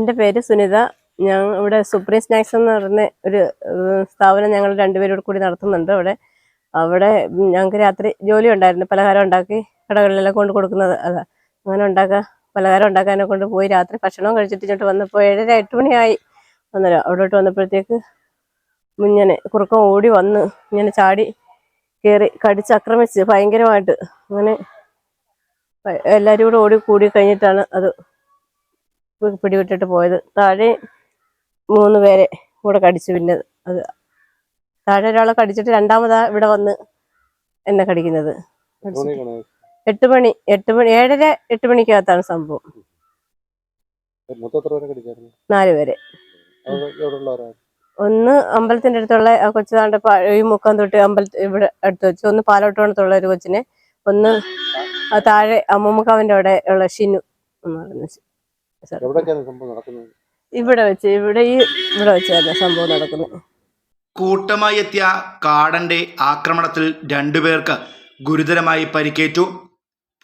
എൻ്റെ പേര് സുനിത. ഞാൻ ഇവിടെ സുപ്രീം സ്നാക്സ് എന്ന് പറഞ്ഞ ഒരു സ്ഥാപനം ഞങ്ങൾ രണ്ടുപേരും കൂടി നടത്തുന്നുണ്ട്. അവിടെ ഞങ്ങൾക്ക് രാത്രി ജോലി ഉണ്ടായിരുന്നു. പലഹാരം ഉണ്ടാക്കി കടകളിലെല്ലാം കൊണ്ട് കൊടുക്കുന്നത്. അതാ അങ്ങനെ പലഹാരം ഉണ്ടാക്കാനെ കൊണ്ട് പോയി രാത്രി ഭക്ഷണവും കഴിച്ചിട്ട് ഇങ്ങോട്ട് വന്നപ്പോൾ 7:30-8 മണിയായി. അന്നേരം അവിടോട്ട് വന്നപ്പോഴത്തേക്ക് ഇങ്ങനെ കുറുക്കം ഓടി വന്ന് ഇങ്ങനെ ചാടി കയറി കടിച്ചാക്രമിച്ച് ഭയങ്കരമായിട്ട്. അങ്ങനെ എല്ലാവരും കൂടെ കൂടി കഴിഞ്ഞിട്ടാണ് അത് പിടിവിട്ടിട്ട് പോയത്. താഴെ 3 പേരെ കൂടെ കടിച്ചു. പിന്നെ അത് താഴെ ഒരാളെ കടിച്ചിട്ട് രണ്ടാമതാ ഇവിടെ വന്ന് എന്നെ കടിക്കുന്നത്. 8 മണി 7:30-8 മണിക്കകത്താണ് സംഭവം. 4 പേരെ. ഒന്ന് അമ്പലത്തിന്റെ അടുത്തുള്ള കൊച്ചുതാണ്ട് ഈ മുക്കം തൊട്ട് ഇവിടെ അടുത്ത് വെച്ച്, ഒന്ന് പാലോട്ടോണത്തുള്ള ഒരു കൊച്ചിനെ, ഒന്ന് താഴെ അമ്മൂമ്മക്കാവിന്റെ അവിടെ ഉള്ള ഷിനു എന്ന് പറയുന്ന. ഇവിടെ വെച്ചായിരുന്നു സംഭവം നടക്കുന്നത്. കൂട്ടമായി എത്തിയ കാടന്റെ ആക്രമണത്തിൽ 2 പേർക്ക് ഗുരുതരമായി പരിക്കേറ്റു.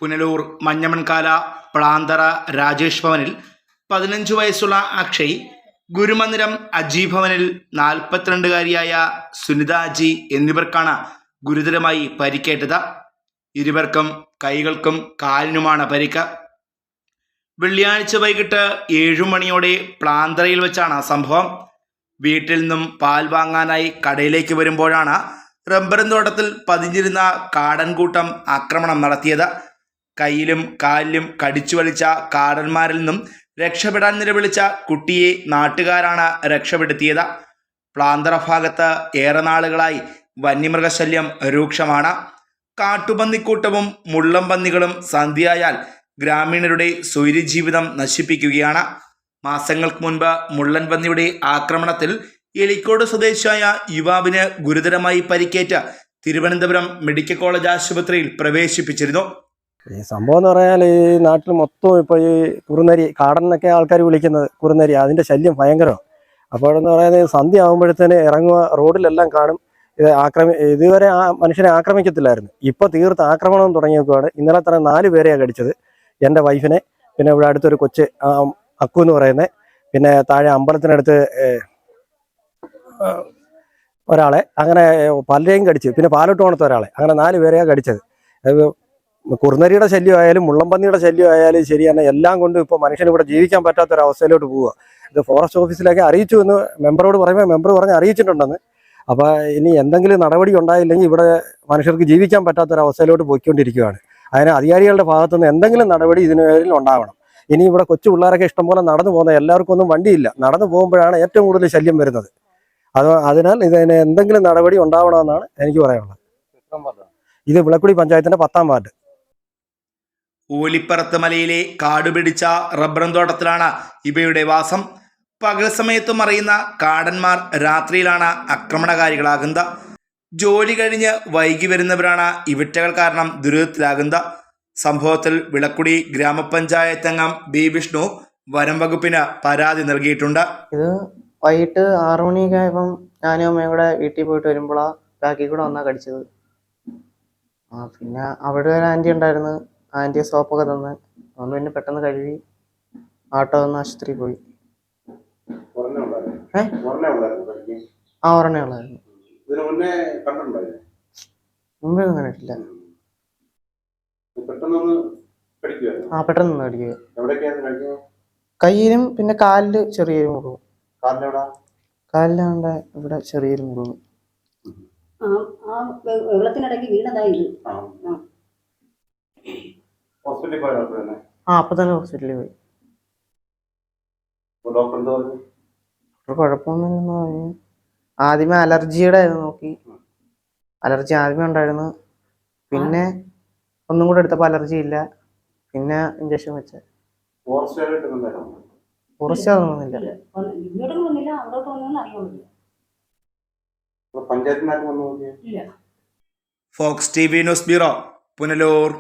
പുനലൂർ മഞ്ഞമൺകാല പ്ലാന്തറ രാജേഷ് ഭവനിൽ 15 വയസ്സുള്ള അക്ഷയ്, ഗുരുമന്ദിരം അജി ഭവനിൽ 42-കാരിയായ സുനിത അജി എന്നിവർക്കാണ് ഗുരുതരമായി പരിക്കേറ്റത്. ഇരുവർക്കും കൈകൾക്കും കാലിനുമാണ് പരിക്ക്. വെള്ളിയാഴ്ച വൈകിട്ട് 7 മണിയോടെ പ്ലാന്തറയിൽ വെച്ചാണ് സംഭവം. വീട്ടിൽ നിന്നും പാൽ വാങ്ങാനായി കടയിലേക്ക് വരുമ്പോഴാണ് റബ്ബറും തോട്ടത്തിൽ പതിഞ്ഞിരുന്ന കാടൻകൂട്ടം ആക്രമണം നടത്തിയത്. കയ്യിലും കാലിലും കടിച്ചു വലിച്ച കാടന്മാരിൽ നിന്നും രക്ഷപ്പെടാൻ നിലവിളിച്ച കുട്ടിയെ നാട്ടുകാരാണ് രക്ഷപ്പെടുത്തിയത്. പ്ലാന്തറ ഭാഗത്ത് ഏറെ നാളുകളായി വന്യമൃഗശല്യം രൂക്ഷമാണ്. കാട്ടുപന്നിക്കൂട്ടവും മുള്ളം പന്നികളും സന്ധ്യയായാൽ ഗ്രാമീണരുടെ സ്വൈര്യജീവിതം നശിപ്പിക്കുകയാണ്. മാസങ്ങൾക്ക് മുൻപ് മുള്ളൻ പന്നിയുടെ ആക്രമണത്തിൽ എലിക്കോട് സ്വദേശിയായ യുവാവിന് ഗുരുതരമായി പരിക്കേറ്റ് തിരുവനന്തപുരം മെഡിക്കൽ കോളേജ് ആശുപത്രിയിൽ പ്രവേശിപ്പിച്ചിരുന്നു. ഈ സംഭവം എന്ന് പറഞ്ഞാൽ ഈ നാട്ടിൽ മൊത്തം ഇപ്പോൾ ഈ കുറുനരി, കാടൻ എന്നൊക്കെ ആൾക്കാർ വിളിക്കുന്നത് കുറുനരി, അതിൻ്റെ ശല്യം ഭയങ്കരമാണ്. അപ്പോഴെന്ന് പറയുന്നത് സന്ധ്യ ആകുമ്പോഴത്തേന് ഇറങ്ങുക റോഡിലെല്ലാം കാണും. ഇതുവരെ ആ മനുഷ്യനെ ആക്രമിക്കത്തില്ലായിരുന്നു. ഇപ്പോൾ തീർത്ത് ആക്രമണം തുടങ്ങിയേക്കുവാണ്. ഇന്നലെ തന്നെ 4 പേരെയാണ് കടിച്ചത്. എൻ്റെ വൈഫിനെ, പിന്നെ ഇവിടെ അടുത്തൊരു കൊച്ച് അക്കു എന്ന് പറയുന്നത്, പിന്നെ താഴെ അമ്പലത്തിനടുത്ത് ഒരാളെ, അങ്ങനെ പലരെയും കടിച്ചു. പിന്നെ പാലോട്ടോണത്തെ ഒരാളെ, അങ്ങനെ 4 പേരെയാണ് കടിച്ചത്. കുറുനരിയുടെ ശല്യമായാലും മുള്ളംപന്നിയുടെ ശല്യമായാലും ശരിയാണ്, എല്ലാം കൊണ്ടും ഇപ്പോൾ മനുഷ്യന് ഇവിടെ ജീവിക്കാൻ പറ്റാത്തൊരവസ്ഥയിലോട്ട് പോവുക. ഇത് ഫോറസ്റ്റ് ഓഫീസിലേക്ക് അറിയിച്ചു എന്ന് മെമ്പറോട് പറയുമ്പോൾ മെമ്പർ പറഞ്ഞ് അറിയിച്ചിട്ടുണ്ടെന്ന്. അപ്പോൾ ഇനി എന്തെങ്കിലും നടപടി ഉണ്ടായില്ലെങ്കിൽ ഇവിടെ മനുഷ്യർക്ക് ജീവിക്കാൻ പറ്റാത്തൊരവസ്ഥയിലോട്ട് പോയിക്കൊണ്ടിരിക്കുകയാണ്. അതിന് അധികാരികളുടെ ഭാഗത്തുനിന്ന് എന്തെങ്കിലും നടപടി ഇതിന് പേരിൽ ഉണ്ടാവണം. ഇനി ഇവിടെ കൊച്ചു പിള്ളേരൊക്കെ ഇഷ്ടംപോലെ നടന്നു പോകുന്നത്, എല്ലാവർക്കും ഒന്നും വണ്ടിയില്ല, നടന്നു പോകുമ്പോഴാണ് ഏറ്റവും കൂടുതൽ ശല്യം വരുന്നത്. അതിനാൽ ഇതിന് എന്തെങ്കിലും നടപടി ഉണ്ടാവണമെന്നാണ് എനിക്ക് പറയാനുള്ളത്. ഇത് വിളക്കുടി പഞ്ചായത്തിന്റെ 10-ാം വാർഡ്. ഓലിപ്പറത്ത് മലയിലെ കാടുപിടിച്ച റബ്ബറും തോട്ടത്തിലാണ് ഇവയുടെ വാസം. പകൽ സമയത്തും അറിയുന്ന കാടന്മാർ രാത്രിയിലാണ് ആക്രമണകാരികളാകുന്നത്. ജോലി കഴിഞ്ഞ് വൈകി വരുന്നവരാണ് ഇവറ്റകൾ കാരണം ദുരിതത്തിലാകുന്നത്. സംഭവത്തിൽ വിളക്കുടി ഗ്രാമപഞ്ചായത്ത് അംഗം ബി വിഷ്ണു വനം വകുപ്പിന് പരാതി നൽകിയിട്ടുണ്ട്. ഇത് വൈകിട്ട് 6 മണിയൊക്കെ ആയപ്പം ഞാനും അമ്മയും കൂടെ വീട്ടിൽ പോയിട്ട് വരുമ്പോഴാണ് ബാക്കിൽ കൂടെ വന്നാ കടിച്ചത്. പിന്നെ അവിടെ ഒരു ആൻറ്റി ഉണ്ടായിരുന്നു. ആൻറ്റിയെ സോപ്പൊക്കെ തന്ന് അതുകൊണ്ട് പിന്നെ പെട്ടെന്ന് കഴുകി ആട്ടോ വന്ന് ആശുപത്രിയിൽ പോയി. ഒരെണ്ണേ ഉള്ളായിരുന്നു. മുമ്പേ ഒന്നും കണ്ടിട്ടില്ല. പെട്ടെന്ന് കടിക്കുക. കയ്യിലും പിന്നെ കാലില് ചെറിയൊരു മുറിവ്. കാലിലാണ്ട് ഇവിടെ ചെറിയൊരു മുറിവ്. വെള്ളത്തിനിടയ്ക്ക് വീണതായി. അപ്പൊ തന്നെ ഹോസ്പിറ്റലിൽ പോയി. കുഴപ്പമൊന്നുമില്ലെന്ന് പറഞ്ഞു. ആദ്യമേ അലർജിയുടെ നോക്കി. അലർജി ആദ്യമേ ഉണ്ടായിരുന്നു. പിന്നെ ഒന്നും കൂടെ എടുത്തപ്പോൾ അലർജി ഇല്ല. പിന്നെ ഇഞ്ചക്ഷൻ വെച്ച. ഫോറസ്റ്റ് അതൊന്നുമില്ല. Fox T V news bureau, Punalur.